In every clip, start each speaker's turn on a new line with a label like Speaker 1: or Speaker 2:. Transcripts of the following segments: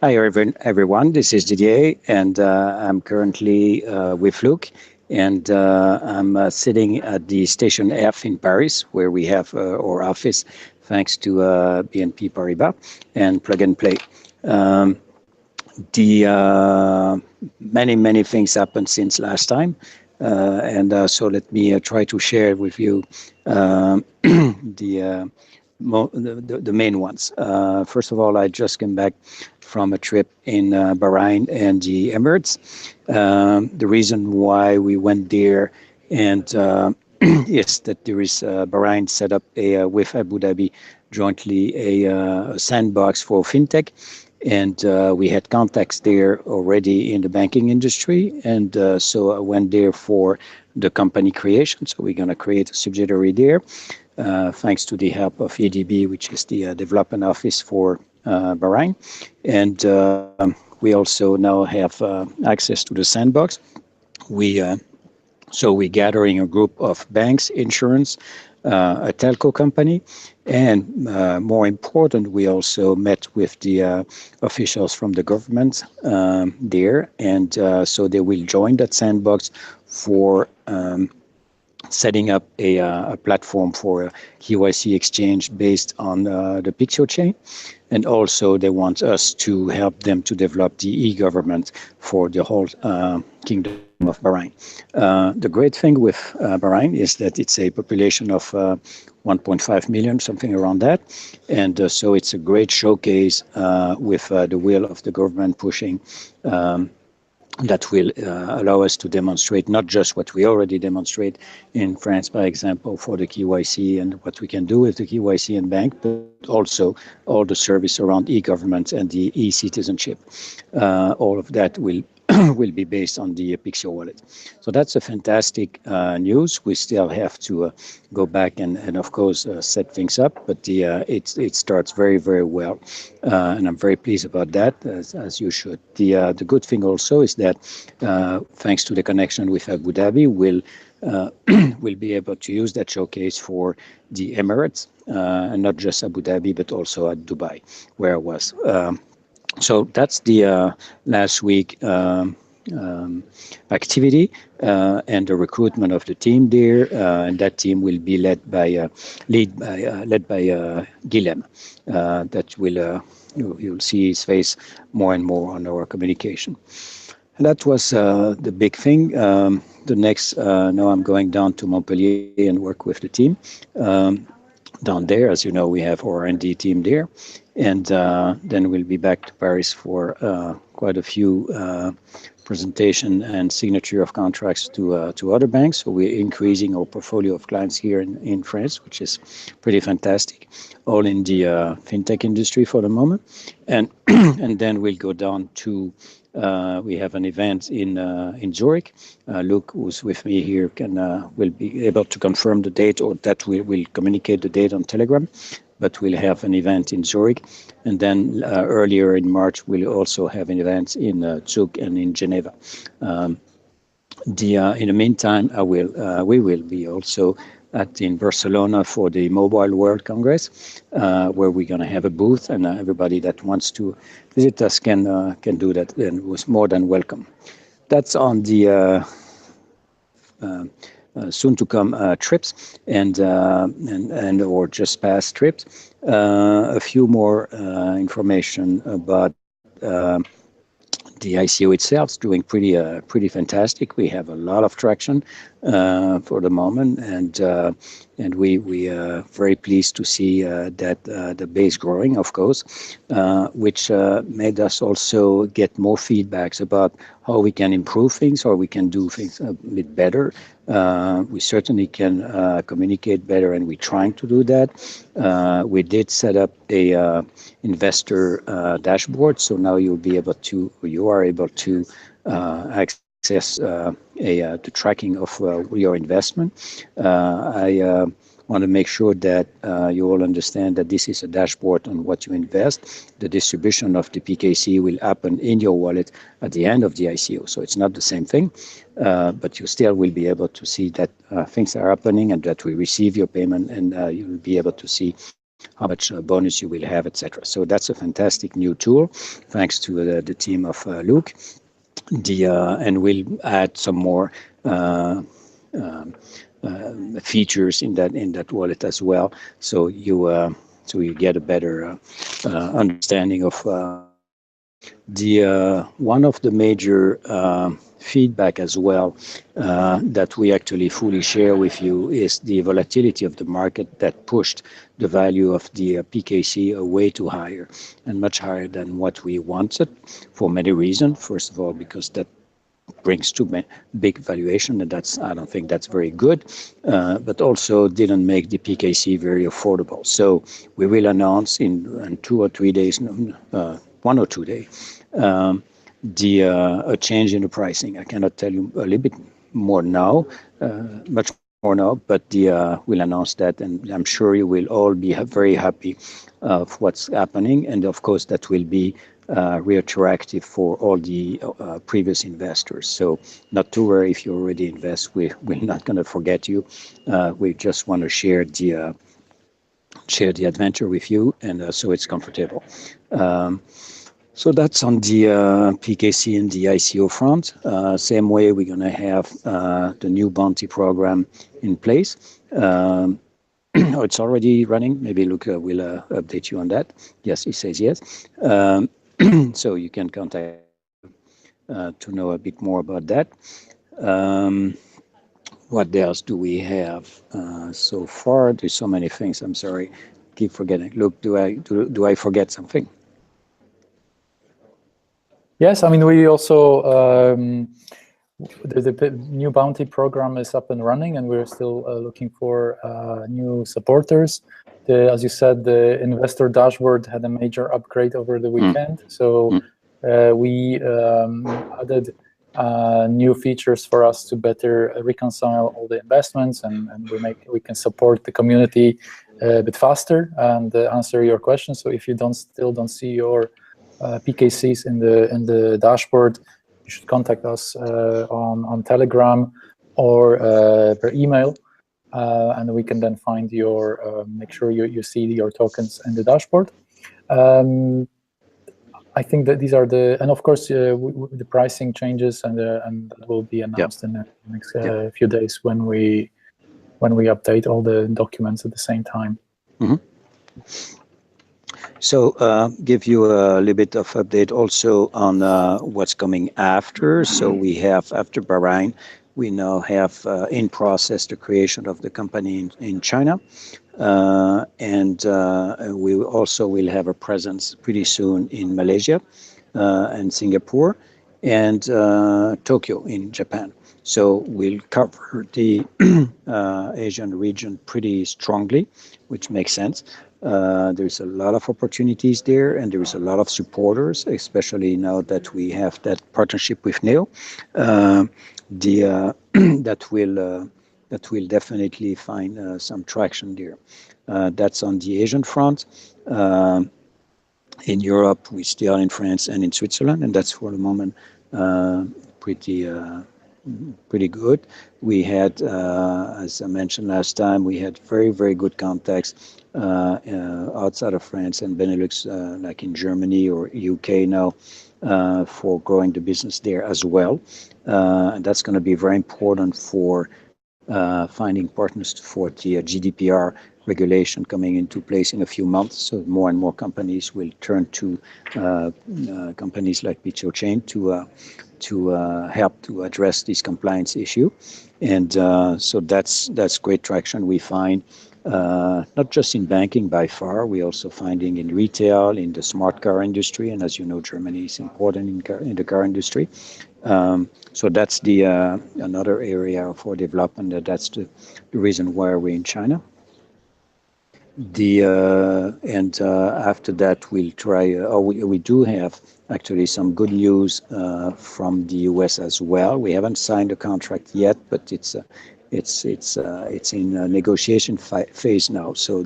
Speaker 1: Hi, everyone. This is Didier, and I'm currently with Luke, and I'm sitting at the Station F in Paris, where we have our office, thanks to BNP Paribas and Plug and Play. Um, the many things happened since last time, and so let me try to share with you the the main ones. First of all, I just came back from a trip in Bahrain and the Emirates. The reason why we went there and is that there is Bahrain set up with Abu Dhabi jointly a sandbox for fintech, and we had contacts there already in the banking industry, and so I went there for the company creation. So we're going to create a subsidiary there, thanks to the help of EDB, which is the development office for Bahrain, and we also now have access to the sandbox. We so we're gathering a group of banks, insurance, a telco company, and more important, we also met with the officials from the government there, and so they will join that sandbox for setting up a platform for a KYC exchange based on the PikcioChain. And also they want us to help them to develop the e-government for the whole kingdom of Bahrain. The great thing with Bahrain is that it's a population of 1.5 million, something around that. And so it's a great showcase with the will of the government pushing that will allow us to demonstrate not just what we already demonstrate in France, by example, for the KYC and what we can do with the KYC and bank, but also all the service around e-government and the e-citizenship. All of that will will be based on the Pixio wallet. So that's a fantastic news. We still have to go back and of course, set things up, but it starts very well. And I'm very pleased about that, as you should. The good thing also is that thanks to the connection with Abu Dhabi, we'll be able to use that showcase for the Emirates, and not just Abu Dhabi, but also at Dubai, where I was. So that's the last week activity and the recruitment of the team there, and that team will be led by Guillem. That will you'll see his face more and more on our communication. And that was the big thing. The next, now I'm going down to Montpellier and work with the team. Down there, as you know, we have our R&D team there, and then we'll be back to Paris for quite a few presentation and signature of contracts to other banks. So we're increasing our portfolio of clients here in France, which is pretty fantastic, all in the fintech industry for the moment. And and then we'll go down to we have an event in Zurich. Luke, who's with me here, will be able to confirm the date, or that we will communicate the date on Telegram. But we'll have an event in Zurich, and then earlier in March we'll also have an event in Zug and in Geneva. In the meantime, we will be also in Barcelona for the Mobile World Congress, where we're going to have a booth, and everybody that wants to visit us can do that, and was more than welcome. That's on the soon to come trips and or just past trips. A few more information about the ICO itself is doing pretty fantastic. We have a lot of traction for the moment, and we are very pleased to see that the base growing, of course, which made us also get more feedbacks about how we can improve things or we can do things a bit better. We certainly can communicate better, and we're trying to do that. We did set up a investor dashboard, so now you are able to access the tracking of your investment. I want to make sure that you all understand that this is a dashboard on what you invest. The distribution of the PKC will happen in your wallet at the end of the ICO, so it's not the same thing, but you still will be able to see that things are happening and that we receive your payment, and you'll be able to see how much bonus you will have, etc. So that's a fantastic new tool, thanks to the team of Luke. And we'll add some more features in that wallet as well. So you get a better understanding of the one of the major feedback as well that we actually fully share with you is the volatility of the market that pushed the value of the PKC way too higher and much higher than what we wanted for many reasons. First of all, because that brings too big valuation, and I don't think that's very good, but also didn't make the PKC very affordable. So we will announce in 2 or 3 days, 1 or 2 days, a change in the pricing. I cannot tell you a little bit more now, much more now, but we'll announce that, and I'm sure you will all be very happy of what's happening, and of course that will be retroactive for all the previous investors. So not to worry if you already invest, we're not going to forget you. We just want to share the adventure with you, and so it's comfortable. So that's on the PKC and the ICO front. Same way, we're going to have the new bounty program in place. It's already running. Maybe Luca will update you on that. Yes, he says yes. So you can contact to know a bit more about that. What else do we have so far? There's so many things. I'm sorry, keep forgetting. Look, do I forget something?
Speaker 2: Yes, I mean, we also the new bounty program is up and running, and we're still looking for new supporters. As you said, the investor dashboard had a major upgrade over the weekend, so we added new features for us to better reconcile all the investments, and we can support the community a bit faster and answer your questions. So if you still don't see your PKCs in the dashboard, you should contact us on Telegram or per email, and we can then find make sure you see your tokens in the dashboard. I think that these are and of course the pricing changes and that will be announced in the next few days when we update all the documents at the same time.
Speaker 1: So give you a little bit of update also on what's coming after. So we have, after Bahrain, we now have in process the creation of the company in China. And we also will have a presence pretty soon in Malaysia and Singapore and Tokyo in Japan. So we'll cover the Asian region pretty strongly, which makes sense. There's a lot of opportunities there, and there's a lot of supporters, especially now that we have that partnership with Neo. That will definitely find some traction there. That's on the Asian front. In Europe, we're still in France and in Switzerland, and that's for the moment pretty good. We had, as I mentioned last time, we had very, very good contacts outside of France and Benelux, like in Germany or UK now, for growing the business there as well. And that's going to be very important for finding partners for the GDPR regulation coming into place in a few months. So more and more companies will turn to companies like PikcioChain to help to address this compliance issue. And so that's great traction we find, not just in banking by far, we're also finding in retail, in the smart car industry, and as you know, Germany is important in the car industry. So that's another area for development. That's the reason why we're in China. After that, we'll try. We do have actually some good news from the US as well. We haven't signed a contract yet, but it's in a negotiation phase now. So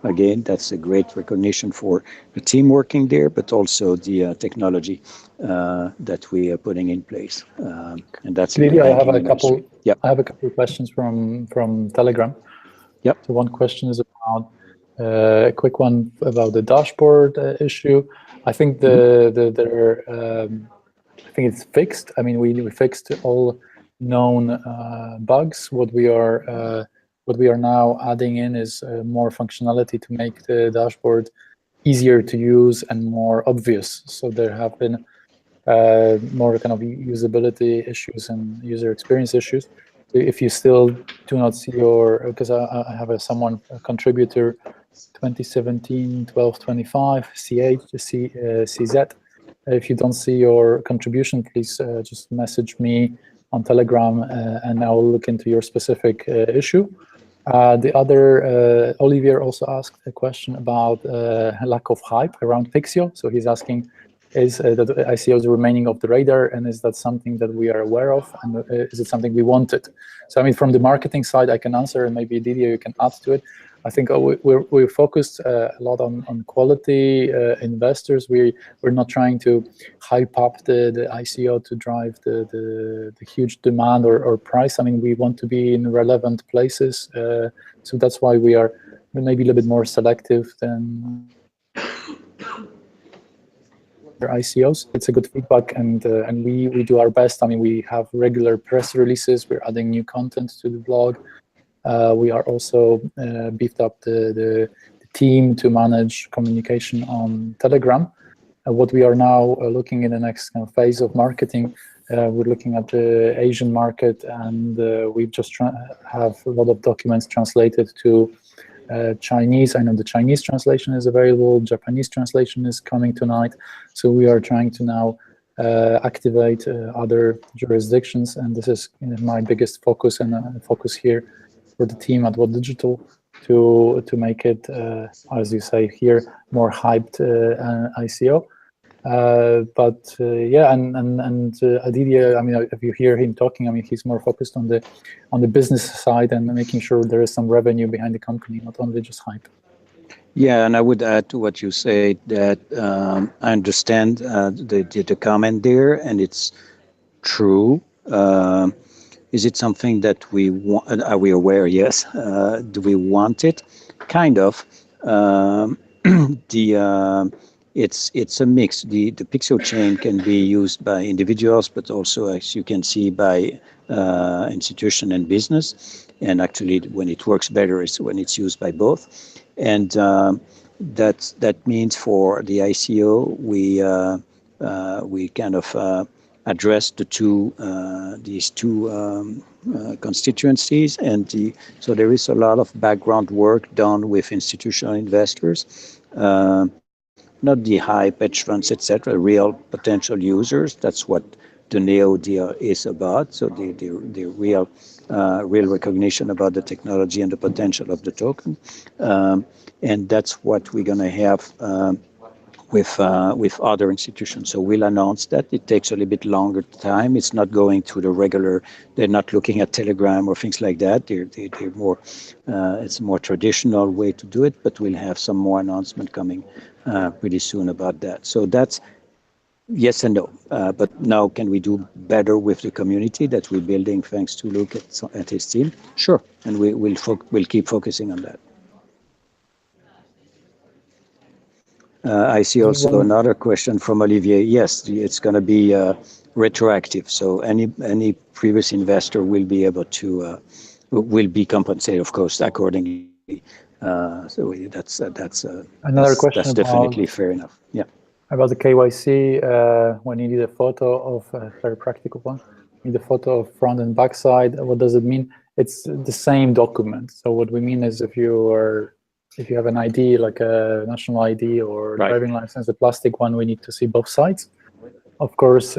Speaker 1: again, that's a great recognition for the team working there, but also the technology that we are putting in place. And that's
Speaker 2: maybe I have a couple. I have a couple of questions from Telegram.
Speaker 1: Yep.
Speaker 2: So one question is about A quick one about the dashboard issue. I think I think it's fixed. I mean, we fixed all known bugs. What we are now adding in is more functionality to make the dashboard easier to use and more obvious. So there have been more kind of usability issues and user experience issues. So if you still do not see your, because I have a contributor 2017-12-25 CZ. If you don't see your contribution, please just message me on Telegram and I will look into your specific issue. The other, Olivier also asked a question about lack of hype around Pixio. So he's asking, is that ICOs remaining off the radar, and is that something that we are aware of, and is it something we wanted? So I mean, from the marketing side, I can answer, and maybe Didier, you can add to it. I think we're focused a lot on quality investors. We're not trying to hype up the ICO to drive the huge demand or price. I mean, we want to be in relevant places, so that's why we are maybe a little bit more selective than ICOs. It's a good feedback, and we do our best. I mean, we have regular press releases. We're adding new content to the blog. We are also beefed up the team to manage communication on Telegram. What we are now looking in the next kind of phase of marketing, we're looking at the Asian market, and we just have a lot of documents translated to Chinese. I know the Chinese translation is available. Japanese translation is coming tonight. So we are trying to now activate other jurisdictions, and this is my biggest focus and focus here for the team at What Digital to make it, as you say here, more hyped ICO. Yeah, and Didier, I mean, if you hear him talking, I mean, he's more focused on the business side and making sure there is some revenue behind the company, not only just hype.
Speaker 1: Yeah, and I would add to what you say that I understand the comment there, and it's true. Is it something that we want? Are we aware? Yes. Do we want it? Kind of. It's a mix. The PikcioChain can be used by individuals, but also, as you can see, by institution and business. And actually, when it works better is when it's used by both. And that means for the ICO, we kind of address these two constituencies, and so there is a lot of background work done with institutional investors. Not the high hedge funds, etc., real potential users. That's what the Neo deal is about. So the real recognition about the technology and the potential of the token, and that's what we're going to have with other institutions. So we'll announce that. It takes a little bit longer time. It's not going through the regular. They're not looking at Telegram or things like that. They're more. It's a more traditional way to do it. But we'll have some more announcement coming pretty soon about that. So that's yes and no. But now, can we do better with the community that we're building thanks to Luke at his team? Sure, and we'll keep focusing on that. I see also another question from Olivier. Yes, it's going to be retroactive. So any previous investor will be able to will be compensated, of course, accordingly. So that's
Speaker 2: another question.
Speaker 1: That's definitely fair enough. Yeah.
Speaker 2: About the KYC, when you need a photo of a very practical one, you need a photo of front and back side. What does it mean? It's the same document. So what we mean is if you have an ID, like a national ID or driving license, the plastic one, we need to see both sides. Of course,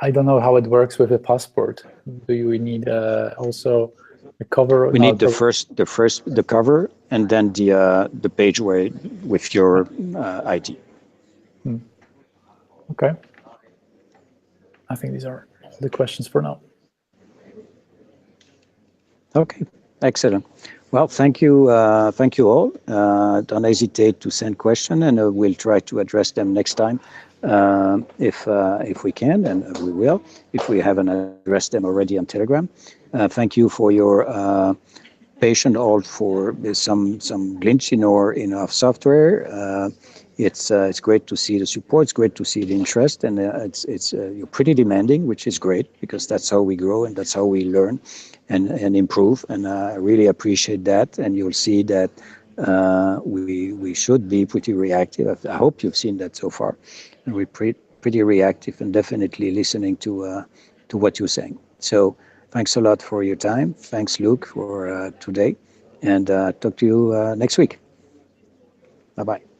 Speaker 2: I don't know how it works with a passport. Do you need also a cover?
Speaker 1: We need the cover, and then the page with your ID.
Speaker 2: Okay. I think these are the questions for now.
Speaker 1: Okay, excellent. Well, thank you all. Don't hesitate to send questions, and we'll try to address them next time if we can, and we will if we haven't addressed them already on Telegram. Thank you for your patient all for some glitch in our software. It's great to see the support. It's great to see the interest, and it's you're pretty demanding, which is great because that's how we grow and that's how we learn and improve. And I really appreciate that. And you'll see that we should be pretty reactive. I hope you've seen that so far, and we're pretty reactive and definitely listening to what you're saying. So thanks a lot for your time. Thanks, Luke, for today, and talk to you next week. Bye bye.